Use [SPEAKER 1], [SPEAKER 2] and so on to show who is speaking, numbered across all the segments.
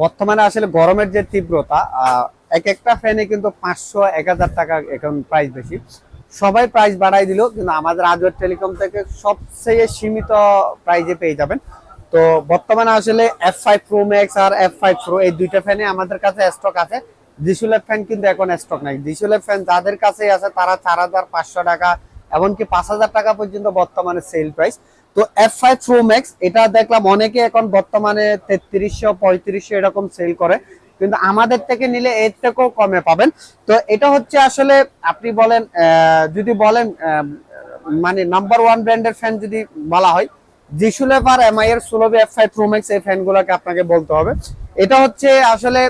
[SPEAKER 1] বর্তমানে আসলে গরমের যে তীব্রতা, এক একটা ফ্যানে কিন্তু 500-1000 টাকা এখন প্রাইস বেশি। সবাই প্রাইস বাড়াই দিল, কিন্তু আমাদের আজওয়ার টেলিকম থেকে সবচেয়ে সীমিত প্রাইজে পেয়ে যাবেন। তো বর্তমানে আসলে F5 Pro Max আর F5 Pro এই দুইটা ফ্যানে আমাদের কাছে স্টক আছে। ডিসুলের ফ্যান কিন্তু এখন স্টক নাই। ডিসুলের ফ্যান যাদের কাছে আছে তারা 4500 টাকা এমনকি 5000 টাকা পর্যন্ত বর্তমানে সেল প্রাইস। তো F5 Pro Max এটা দেখলাম অনেকে এখন বর্তমানে 3300-3500 এরকম সেল করে, কিন্তু আমাদের থেকে নিলে এর থেকেও কমে পাবেন। তো এটা হচ্ছে আসলে আপনি বলেন, যদি বলেন মানে নাম্বার ওয়ান ব্র্যান্ডের ফ্যান যদি বলা হয়, জিসুলেভ আর এমআই এর সুলভে F5 Pro Max এই ফ্যানগুলোকে আপনাকে বলতে হবে। এটা হচ্ছে আসলে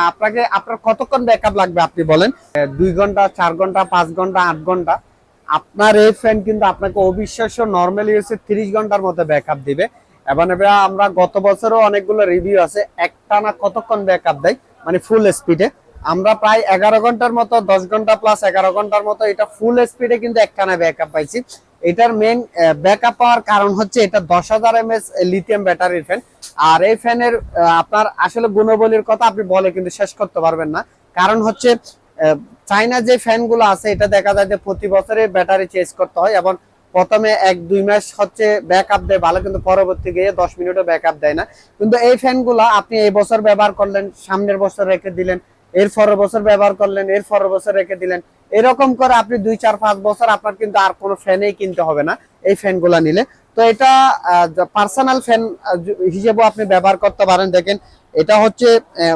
[SPEAKER 1] আপনাকে আপনার কতক্ষণ ব্যাকআপ লাগবে আপনি বলেন, 2 ঘন্টা, 4 ঘন্টা, 5 ঘন্টা, 8 ঘন্টা। আপনার এই ফ্যান কিন্তু আপনাকে অবিশ্বাস্য নরমালি হচ্ছে 30 ঘন্টার মধ্যে ব্যাকআপ দিবে। এবং আমরা গত বছরও অনেকগুলো রিভিউ আছে একটানা কতক্ষণ ব্যাকআপ দেয়, মানে ফুল স্পিডে। আমরা প্রায় 11 ঘন্টার মতো, 10 ঘন্টা প্লাস 11 ঘন্টার মতো এটা ফুল স্পিডে কিন্তু একটানা ব্যাকআপ পাইছি। এটার মেইন ব্যাকআপ পাওয়ার কারণ হচ্ছে এটা 10,000 mAh লিথিয়াম ব্যাটারির ফ্যান। আর এই ফ্যানের আপনার আসলে গুণাবলীর কথা আপনি বলে কিন্তু শেষ করতে পারবেন না। কারণ হচ্ছে চাইনা যে ফ্যানগুলো আছে এটা দেখা যায় যে প্রতি বছরে ব্যাটারি চেঞ্জ করতে হয়, এবং প্রথমে 1-2 মাস হচ্ছে ব্যাকআপ দেয় ভালো, কিন্তু পরবর্তী গিয়ে 10 মিনিটও ব্যাকআপ দেয় না। কিন্তু এই ফ্যানগুলো আপনি এই বছর ব্যবহার করলেন, সামনের বছর রেখে দিলেন, এর পরের বছর ব্যবহার করলেন, এর পরের বছর রেখে দিলেন, এরকম করে আপনি 2-4-5 বছর আপনার কিন্তু আর কোনো ফ্যানেই কিনতে হবে না এই ফ্যানগুলো নিলে। তো এটা পার্সোনাল ফ্যান হিসেবেও আপনি ব্যবহার করতে পারেন। দেখেন এটা হচ্ছে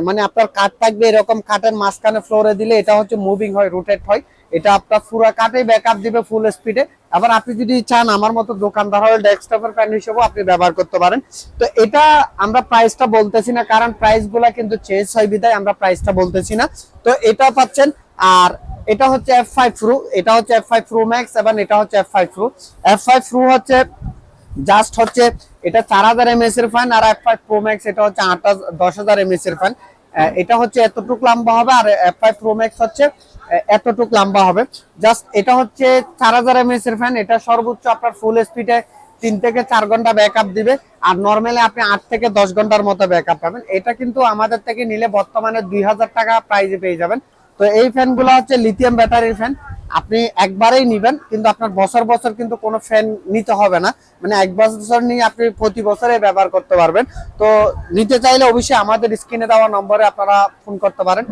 [SPEAKER 1] মানে আপনার কাঠ থাকবে এরকম, কাঠের মাঝখানে ফ্লোরে দিলে এটা হচ্ছে মুভিং হয়, রোটেট হয়। এটা আপনার পুরো কাঠে ব্যাকআপ দিবে ফুল স্পিডে। আবার আপনি যদি চান আমার মতো দোকানদার হলে ডেস্কটপের ফ্যান হিসেবেও আপনি ব্যবহার করতে পারেন। তো এটা আমরা প্রাইসটা বলতেছি না, কারণ প্রাইসগুলো কিন্তু চেঞ্জ হয় বিধায় আমরা প্রাইসটা বলতেছি না। তো এটা পাচ্ছেন। আর এটা হচ্ছে F5 Pro, এটা হচ্ছে F5 Pro Max এবং এটা হচ্ছে F5 Pro। F5 Pro হচ্ছে জাস্ট হচ্ছে এটা 4000 mAh এর ফ্যান, আর F5 Pro Max এটা হচ্ছে 10,000 mAh এর ফ্যান। এটা হচ্ছে এতটুক লম্বা হবে, আর F5 Pro Max হচ্ছে এতটুক লম্বা হবে। জাস্ট এটা হচ্ছে 4000 mAh এর ফ্যান। এটা সর্বোচ্চ আপনার ফুল স্পিডে 3 থেকে 4 ঘন্টা ব্যাকআপ দিবে, আর নরমালি আপনি 8 থেকে 10 ঘন্টার মতো ব্যাকআপ পাবেন। এটা কিন্তু আমাদের থেকে নিলে বর্তমানে 2000 টাকা প্রাইসে পেয়ে যাবেন। তো এই ফ্যানগুলো হচ্ছে লিথিয়াম ব্যাটারির ফ্যান। আপনি একবারেই নিবেন, কিন্তু আপনার বছর বছর কিন্তু কোনো ফ্যান নিতে হবে না, মানে 1 বছর নিয়ে আপনি প্রতি বছরে ব্যবহার করতে পারবেন। তো নিতে চাইলে অবশ্যই আমাদের স্ক্রিনে দেওয়া নম্বরে আপনারা ফোন করতে পারেন।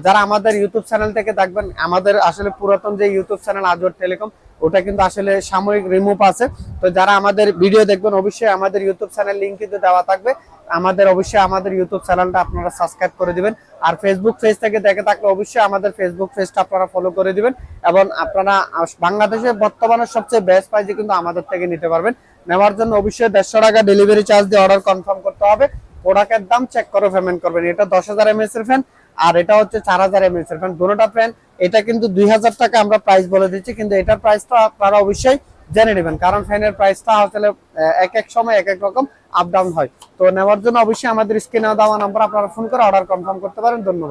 [SPEAKER 1] যারা আমাদের ইউটিউব চ্যানেল থেকে দেখবেন, আমাদের আসলে পুরাতন যে ইউটিউব চ্যানেল আজওয়ার টেলিকম, ওটা কিন্তু আসলে সাময়িক রিমুভ আছে। তো যারা আমাদের ভিডিও দেখবেন অবশ্যই আমাদের ইউটিউব চ্যানেল লিংক কিন্তু দেওয়া থাকবে। অবশ্যই আমাদের ইউটিউব চ্যানেলটা আপনারা সাবস্ক্রাইব করে দিবেন। আর ফেসবুক পেজ থেকে দেখে থাকলে অবশ্যই আমাদের ফেসবুক পেজটা আপনারা ফলো করে দিবেন। এবং আপনারা বাংলাদেশে বর্তমানে সবচেয়ে বেস্ট প্রাইসে কিন্তু আমাদের থেকে নিতে পারবেন। নেওয়ার জন্য অবশ্যই 150 টাকা ডেলিভারি চার্জ দিয়ে অর্ডার কনফার্ম করতে হবে। প্রোডাক্টের দাম চেক করে পেমেন্ট করবেন। এটা 10,000 mAh এর ফ্যান, আর এটা হচ্ছে 4000 mAh এর ফ্যান। দুটোটা ফ্যান এটা কিন্তু 2000 টাকা আমরা প্রাইস বলে দিচ্ছি, কিন্তু এটার প্রাইসটা আপনারা অবশ্যই জেনে নেবেন, কারণ ফ্যানের প্রাইসটা আসলে এক এক সময় এক এক রকম আপ ডাউন হয়। তো নেওয়ার জন্য অবশ্যই আমাদের স্ক্রিনে দেওয়া নাম্বার আপনারা ফোন করে অর্ডার কনফার্ম করতে পারেন। ধন্যবাদ।